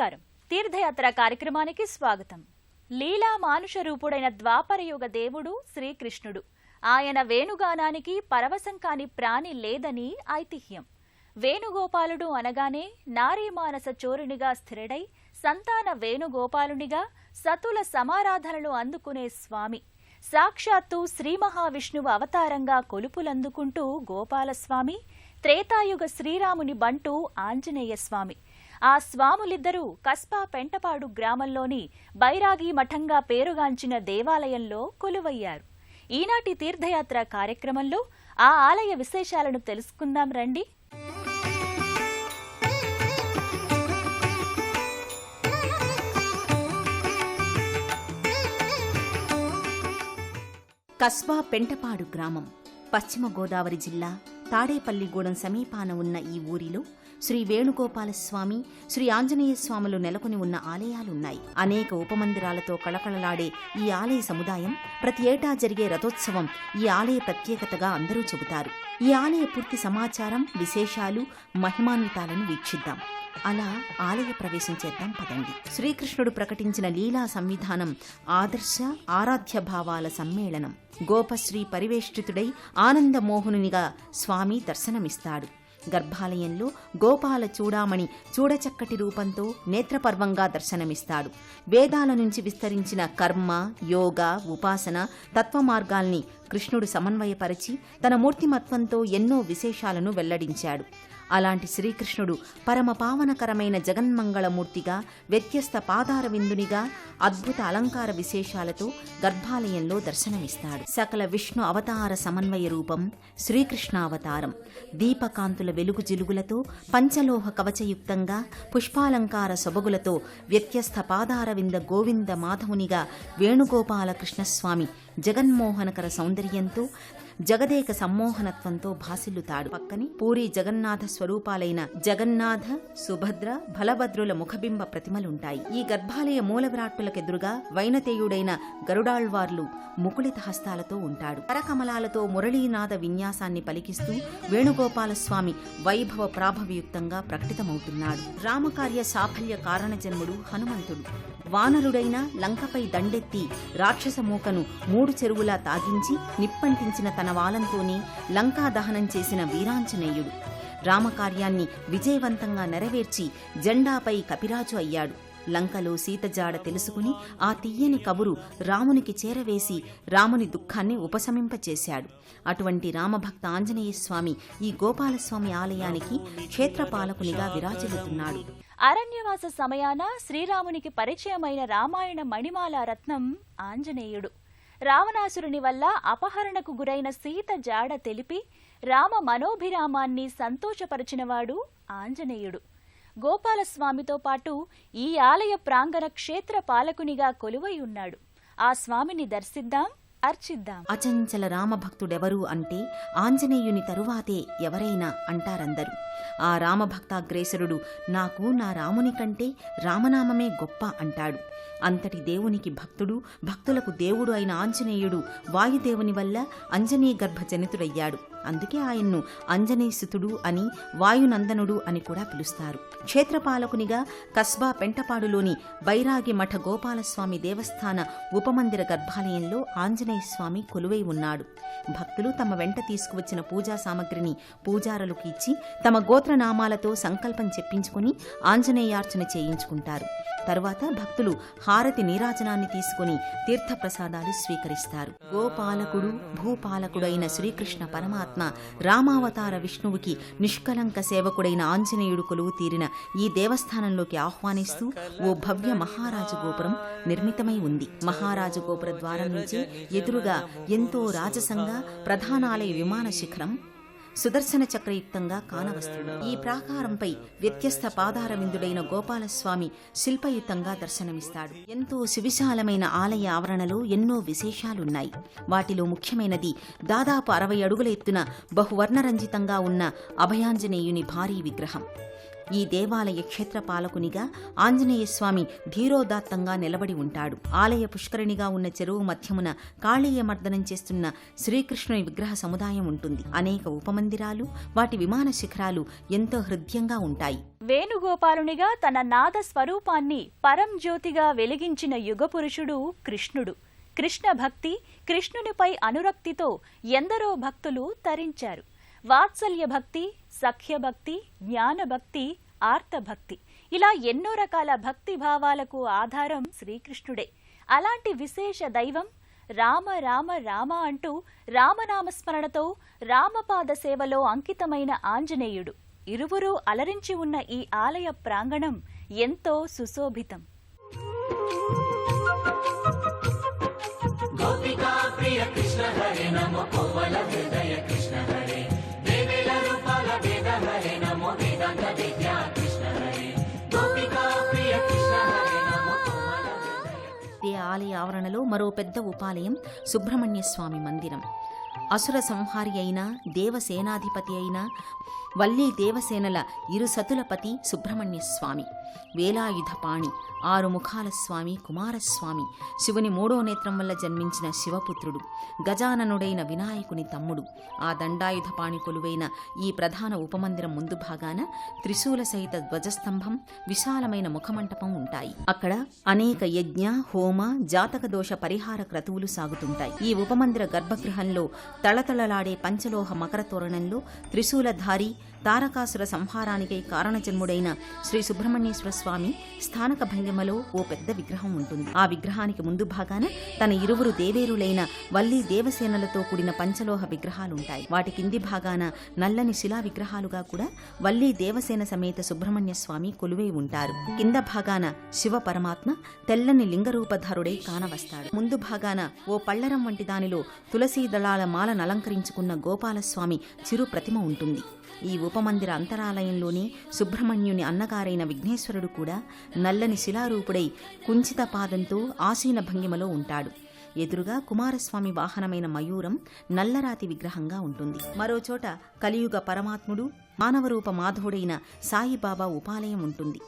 నమస్కారం. తీర్థయాత్ర కార్యక్రమానికి స్వాగతం. లీలా మానుష రూపుడైన ద్వాపరయుగ దేవుడు శ్రీకృష్ణుడు. ఆయన వేణుగానానికి పరవశం కాని ప్రాణి లేదని ఐతిహ్యం. వేణుగోపాలుడు అనగానే నారీమానస చోరునిగా స్థిరుడై సంతాన వేణుగోపాలునిగా సతుల సమారాధనలు అందుకునే స్వామి. సాక్షాత్తు శ్రీ మహావిష్ణువు అవతారంగా కొలుపులందుకుంటూ గోపాలస్వామి, త్రేతాయుగ శ్రీరాముని బంటూ ఆంజనేయ స్వామి. ఆ స్వాములిద్దరూ కస్బా పెంటపాడు గ్రామంలోని బైరాగి మఠంగా పేరుగాంచిన దేవాలయంలో కొలువయ్యారు. ఈనాటి తీర్థయాత్ర కార్యక్రమంలో ఆ ఆలయ విశేషాలను తెలుసుకుందాం రండి. కస్బా పెంటపాడు గ్రామం పశ్చిమ గోదావరి జిల్లా తాడేపల్లిగూడెం సమీపాన ఉన్న ఈ ఊరిలో శ్రీ వేణుగోపాలస్వామి, శ్రీ ఆంజనేయ స్వాములు నెలకొని ఉన్న ఆలయాలున్నాయి. అనేక ఉపమందిరాలతో కళకళలాడే ఈ ఆలయ సముదాయం ప్రతి ఏటా జరిగే రథోత్సవం ఈ ఆలయ ప్రత్యేకతగా అందరూ చెబుతారు. ఈ ఆలయ పూర్తి సమాచారం, విశేషాలు, మహిమాన్వితాలను వీక్షిద్దాం. అలా ఆలయ ప్రవేశం చేద్దాం పదండి. శ్రీకృష్ణుడు ప్రకటించిన లీలా సంవిధానం ఆదర్శ ఆరాధ్య భావాల సమ్మేళనం. గోపశ్రీ పరివేష్టితుడై ఆనందమోహనునిగా స్వామి దర్శనమిస్తాడు. గర్భాలయంలో గోపాల చూడామణి చూడచక్కటి రూపంతో నేత్రపర్వంగా దర్శనమిస్తాడు. వేదాల నుంచి విస్తరించిన కర్మ, యోగ, ఉపాసన తత్వమార్గాల్ని కృష్ణుడు సమన్వయపరిచి తన మూర్తిమత్వంతో ఎన్నో విశేషాలను వెల్లడించాడు. అలాంటి శ్రీకృష్ణుడు పరమపావనకరమైన జగన్మంగళమూర్తిగా, వ్యత్యస్త పాదార విందునిగా, అద్భుత అలంకార విశేషాలతో గర్భాలయంలో దర్శనమిస్తాడు. సకల విష్ణు అవతార సమన్వయ రూపం శ్రీకృష్ణావతారం. దీపకాంతుల వెలుగు జిలుగులతో, పంచలోహ కవచయుక్తంగా, పుష్పాలంకార సొబగులతో, వ్యత్యస్త పాదార వింద గోవింద మాధవునిగా వేణుగోపాల కృష్ణస్వామి జగన్మోహనకర సౌందర్యంతో, జగదేక సమ్మోహనత్వంతో భాసిల్లుతాడు. పక్కనే పూరి జగన్నాథ స్వరూపాలైన జగన్నాథ, సుభద్ర, బలభద్రుల ముఖబింబ ప్రతిమలుంటాయి. ఈ గర్భాలయ మూల విరాట్టులకెదురుగా వైనతేయుడైన గరుడాళ్వార్లు ముకుళిత హస్తాలతో ఉంటాడు. కరకమలాలతో మురళీనాథ విన్యాసాన్ని పలికిస్తూ వేణుగోపాలస్వామి వైభవ ప్రాభవయుక్తంగా ప్రకటితమవుతున్నాడు. రామకార్య సాఫల్య కారణజన్ముడు హనుమంతుడు. వానరుడైన లంకపై దండెత్తి రాక్షసమూకను 3 చెరువులా తాగించి నిప్పంటించిన తన వాలంతోనే లంకా దహనం చేసిన వీరాంజనేయుడు. రామకార్యాన్ని విజయవంతంగా నెరవేర్చి జెండాపై కపిరాజు అయ్యాడు. లంకలో సీతజాడ తెలుసుకుని ఆ తీయని కబురు రామునికి చేరవేసి రాముని దుఃఖాన్ని ఉపశమింపచేశాడు. అటువంటి రామభక్త ఆంజనేయస్వామి ఈ గోపాలస్వామి ఆలయానికి క్షేత్రపాలకునిగా విరాజిల్లుతున్నాడు. అరణ్యవాస సమయాన శ్రీరామునికి పరిచయమైన రామాయణ మణిమాల రత్నం ఆంజనేయుడు. రావణాసురుని వల్ల అపహరణకు గురైన సీత జాడ తెలిపి రామ మనోభిరామాన్ని సంతోషపరిచినవాడు ఆంజనేయుడు. గోపాలస్వామితో పాటు ఈ ఆలయ ప్రాంగణ క్షేత్ర పాలకునిగా కొలువై ఉన్నాడు. ఆ స్వామిని దర్శిద్దాం, అర్చిద్దాం. అచంచల రామభక్తుడెవరు అంటే ఆంజనేయుని తరువాతే ఎవరైనా అంటారందరూ. ఆ రామభక్తాగ్రేసరుడు నాకు నా రాముని కంటే రామనామమే గొప్ప అంటాడు. అంతటి దేవునికి భక్తుడు, భక్తులకు దేవుడు అయిన ఆంజనేయుడు వాయుదేవుని వల్ల అంజనీ గర్భ జనితుడయ్యాడు. అందుకే ఆయన్ను అంజనీసుతుడు అని, వాయునందనుడు అని కూడా పిలుస్తారు. క్షేత్రపాలకునిగా కస్బా పెంటపాడులోని బైరాగి మఠ గోపాలస్వామి దేవస్థాన ఉపమందిర గర్భాలయంలో ఆంజనేయస్వామి కొలువై ఉన్నాడు. భక్తులు తమ వెంట తీసుకువచ్చిన పూజా సామగ్రిని పూజారులకు ఇచ్చి తమ గోత్రనామాలతో సంకల్పం చెప్పించుకుని ఆంజనేయార్చన చేయించుకుంటారు. తరువాత భక్తులు హారతి నీరాజనాన్ని తీసుకుని తీర్థప్రసాదాలు స్వీకరిస్తారు. గోపాలకుడు, భూపాలకుడైన శ్రీకృష్ణ పరమాత్మ రామావతార విష్ణువుకి నిష్కలంక సేవకుడైన ఆంజనేయుడు కొలువు తీరిన ఈ దేవస్థానంలోకి ఆహ్వానిస్తూ ఓ భవ్య మహారాజు గోపురం నిర్మితమై ఉంది. మహారాజు గోపుర ద్వారం నుంచి ఎదురుగా ఎంతో రాజసంగా ప్రధానాలయ విమాన శిఖరం సుదర్శన చక్రయుక్తంగా కానవస్తుంది. ఈ ప్రాకారంపై వ్యత్యస్త పాదార విందుడైన గోపాలస్వామి శిల్పయుక్తంగా దర్శనమిస్తాడు. ఎంతో సువిశాలమైన ఆలయ ఆవరణలో ఎన్నో విశేషాలున్నాయి. వాటిలో ముఖ్యమైనది దాదాపు 60 అడుగుల ఎత్తున బహువర్ణరంజితంగా ఉన్న అభయాంజనేయుని భారీ విగ్రహం. ఈ దేవాలయ క్షేత్ర పాలకునిగా ఆంజనేయస్వామి ధీరోదాత్తంగా నిలబడి ఉంటాడు. ఆలయ పుష్కరిణిగా ఉన్న చెరువు మధ్యమున కాళీయ మర్దనం చేస్తున్న శ్రీకృష్ణుని విగ్రహ సముదాయం ఉంటుంది. అనేక ఉపమందిరాలు, వాటి విమాన శిఖరాలు ఎంతో హృద్యంగా ఉంటాయి. వేణుగోపాలునిగా తన నాద స్వరూపాన్ని పరంజ్యోతిగా వెలిగించిన యుగపురుషుడు కృష్ణుడు. కృష్ణ భక్తి, కృష్ణునిపై అనురక్తితో ఎందరో భక్తులు తరించారు. వాత్సల్య భక్తి, సఖ్యభక్తి, జ్ఞానభక్తి, ఆర్తభక్తి, ఇలా ఎన్నో రకాల భక్తి భావాలకు ఆధారం శ్రీకృష్ణుడే. అలాంటి విశేష దైవం రామ రామ రామ అంటూ రామనామస్మరణతో రామపాద సేవలో అంకితమైన ఆంజనేయుడు. ఇరువురూ అలరించి ఉన్న ఈ ఆలయ ప్రాంగణం ఎంతో సుశోభితం. ఈ ఆలయ ఆవరణలో మరో పెద్ద ఉపాలయం సుబ్రహ్మణ్య స్వామి మందిరం. అసుర సంహారి అయిన దేవసేనాధిపతి అయిన వల్లీ దేవసేనల ఇరు సతులపతి సుబ్రహ్మణ్య స్వామి, వేలాయుధపాణి, 6 ముఖాల స్వామి కుమారస్వామి, శివుని 3వ నేత్రం వల్ల జన్మించిన శివపుత్రుడు, గజాననుడైన వినాయకుని తమ్ముడు. ఆ దండాయుధపాణి కొలువైన ఈ ప్రధాన ఉపమందిరం ముందు భాగాన త్రిశూల సహిత ధ్వజస్తంభం, విశాలమైన ముఖమంటపం ఉంటాయి. అక్కడ అనేక యజ్ఞ, హోమ, జాతక దోష పరిహార క్రతువులు సాగుతుంటాయి. ఈ ఉపమందిర గర్భగృహంలో తళతళలాడే పంచలోహ మకర తోరణంలో త్రిశూలధారి, తారకాసుర సంహారానికై కారణజన్ముడైన శ్రీ సుబ్రహ్మణ్యేశ్వర స్వామి స్థానక భంగిమలో ఓ పెద్ద విగ్రహం ఉంటుంది. ఆ విగ్రహానికి ముందు భాగాన తన ఇరువురు దేవేరులైన వల్లీ దేవసేనలతో కూడిన పంచలోహ విగ్రహాలుంటాయి. వాటి కింది భాగాన నల్లని శిలా విగ్రహాలుగా కూడా వల్లీ దేవసేన సమేత సుబ్రహ్మణ్య స్వామి కొలువై ఉంటారు. కింద భాగాన శివ పరమాత్మ తెల్లని లింగరూపధారుడై కానవస్తాడు. ముందు భాగాన ఓ పళ్లరం వంటి దానిలో తులసీ దళాల మాలను అలంకరించుకున్న గోపాలస్వామి చిరు ప్రతిమ ఉంటుంది. ఈ ఉపమందిర అంతరాలయంలోనే సుబ్రహ్మణ్యుని అన్నగారైన విఘ్నేశ్వరుడు కూడా నల్లని శిలారూపుడై కుంచిత పాదంతో ఆసీన భంగిమలో ఉంటాడు. ఎదురుగా కుమారస్వామి వాహనమైన మయూరం నల్లరాతి విగ్రహంగా ఉంటుంది. మరోచోట కలియుగ పరమాత్ముడు, మానవరూప మాధవుడైన సాయిబాబా ఉపాలయం ఉంటుంది.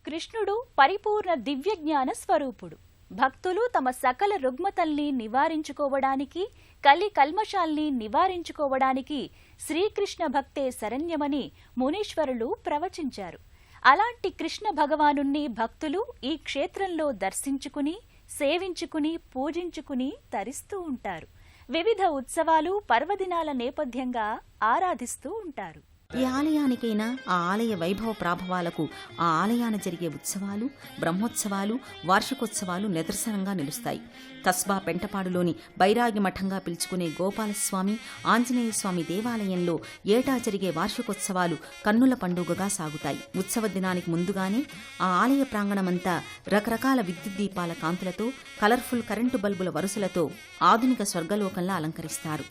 కృష్ణుడు పరిపూర్ణ దివ్యజ్ఞాన స్వరూపుడు. భక్తులు తమ సకల రుగ్మతల్ని నివారించుకోవడానికి, కలి కల్మషాల్ని నివారించుకోవడానికి శ్రీకృష్ణ భక్తే శరణ్యమని మునీశ్వరులు ప్రవచించారు. అలాంటి కృష్ణ భగవానుణ్ణి భక్తులు ఈ క్షేత్రంలో దర్శించుకుని, సేవించుకుని, పూజించుకుని తరిస్తూ ఉంటారు. వివిధ ఉత్సవాలు, పర్వదినాల నేపథ్యంగా ఆరాధిస్తూ ఉంటారు. ఈ ఆలయానికైనా ఆ ఆలయ వైభవ ప్రాభవాలకు ఆ ఆలయాన జరిగే ఉత్సవాలు, బ్రహ్మోత్సవాలు, వార్షికోత్సవాలు నిదర్శనంగా నిలుస్తాయి. కస్బా పెంటపాడులోని బైరాగి మఠంగా పిలుచుకునే గోపాలస్వామి, ఆంజనేయ స్వామి దేవాలయంలో ఏటా జరిగే వార్షికోత్సవాలు కన్నుల పండుగగా సాగుతాయి. ఉత్సవ దినానికి ముందుగానే ఆ ఆలయ ప్రాంగణమంతా రకరకాల విద్యుత్ దీపాల కాంతులతో, కలర్ఫుల్ కరెంటు బల్బుల వరుసలతో ఆధునిక స్వర్గలోకంలా అలంకరిస్తారు.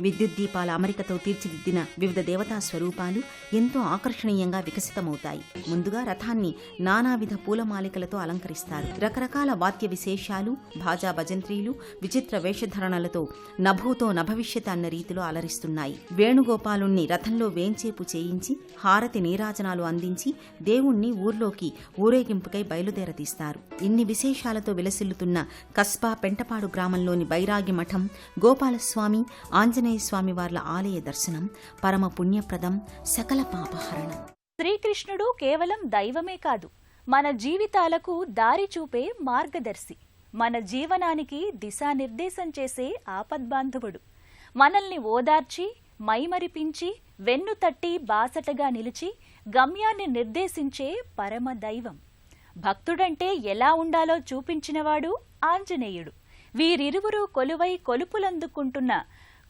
విద్యుత్ దీపాల అమరికతో తీర్చిదిద్దిన వివిధ దేవతా స్వరూపాలు ఎంతో ఆకర్షణీయంగా వికసితమవుతాయి. ముందుగా రథాన్ని నానావిధ పూలమాలికలతో అలంకరిస్తారు. రకరకాల వాద్య విశేషాలు, భాజా భజంత్రీలు, విచిత్ర వేషధరణలతో నభూతో నభవిష్యత్ అన్న రీతిలో అలరిస్తున్నాయి. వేణుగోపాలుణ్ణి రథంలో వేంచేపు చేయించి హారతి నీరాజనాలు అందించి దేవుణ్ణి ఊర్లోకి ఊరేగింపుకై బయలుదేరతీస్తారు. ఇన్ని విశేషాలతో విలసిల్లుతున్న కస్బా పెంటపాడు గ్రామంలోని బైరాగి మఠం, గోపాలస్వామి, ఆంజనేయ స్వామి వార్ల ఆలయ దర్శనం పరమ పుణ్యప్రదం, సకల పాపహరణం. శ్రీకృష్ణుడు కేవలం దైవమే కాదు, మన జీవితాలకు దారి చూపే మార్గదర్శి, మన జీవనానికి దిశానిర్దేశం చేసే ఆపద్బాంధవుడు. మనల్ని ఓదార్చి, మైమరిపించి, వెన్ను తట్టి బాసటగా నిలిచి గమ్యాన్ని నిర్దేశించే పరమ దైవం. భక్తుడంటే ఎలా ఉండాలో చూపించినవాడు ఆంజనేయుడు. వీరిరువురూ కొలువై కొలుపులందుకుంటున్న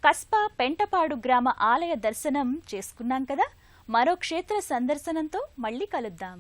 కస్బా పెంటపాడు గ్రామ ఆలయ దర్శనం చేసుకున్నాం కదా. మరో క్షేత్ర సందర్శనంతో మళ్ళీ కలుద్దాం.